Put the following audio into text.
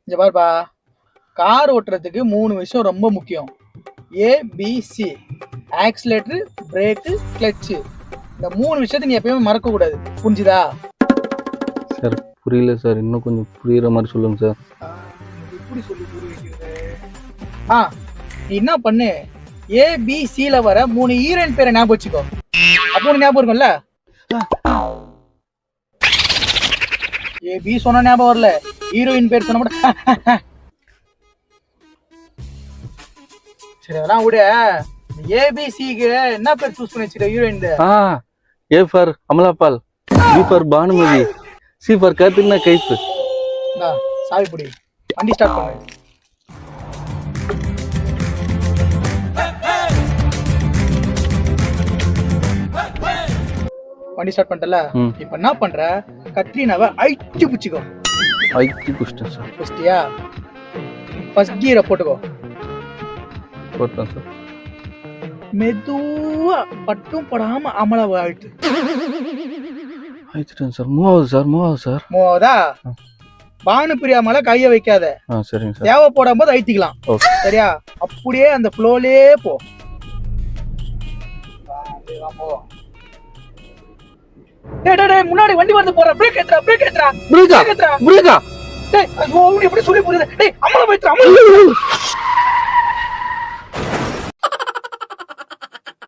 இங்க பாருப்பா, கார் ஓட்டுறதுக்கு 3 விஷயம் ரொம்ப முக்கியம். ABC, accelerator, brake, clutch. இந்த 3 விஷயத்தை நீ எப்பயுமே மறக்க கூடாது. புரிஞ்சுதா? சார் புரியல சார், இன்னும் கொஞ்சம் புரியுற மாதிரி சொல்லுங்க சார். எப்படி சொல்லி புரிய வைக்கிறது? நீ என்ன பண்ணு, ஏபிசில வர 3 ஹீரோயின் பேரை ஞாபகம் வச்சுக்கோ. அப்போ உனக்கு ஞாபகம் இருக்கும்ல. ஏபி சொன்ன ஞாபகம் வரல, ஹீரோயின் பேர் சொன்ன மட்டும். சரி அதெல்லாம் விட, ஏபிசிக்கு என்ன பேர் சூஸ் பண்ணி வச்சிருக்க heroine? A for Amala Paul, B for Bhanumathi, C for Katrina Kaif. சாவி புடி, வண்டி ஸ்டார்ட் பண்ணு. வண்டி ஸ்டார்ட் பண்ணிட்டல. இப்ப என்ன பண்ற, கத்ரீனாவை அழிச்சு பிடிச்சிக்கோ. அழிச்சு பிடிச்சிட்டேன் சார். பிடிச்சிட்டியா? ஃபர்ஸ்ட் கியரை போட்டுக்கோ. போட்டேன் சார். மெதுவா பட்டும் படாம அமலாவை அழிட்டு. அழிச்சிட்டேன் சார். மூவாவது சார், மூவாவது சார். மூவாவதா? பானு பிரியா மேல கைய வைக்காத. சரிங்க சார். தேவை போடும் போது அழித்திக்கலாம். சரியா? அப்படியே அந்த ஃப்ளோலே போ. முன்னாடி வண்டி வந்து போற. பிரேக் ஏத்துறா, பிரேக் ஏத்துறா, பிரேக் ஏத்துறா, பிரேக்கா. டேய் ஐயோ எப்படி சொல்லி புரியுது. டேய் அமல வைத்துறா, அமல.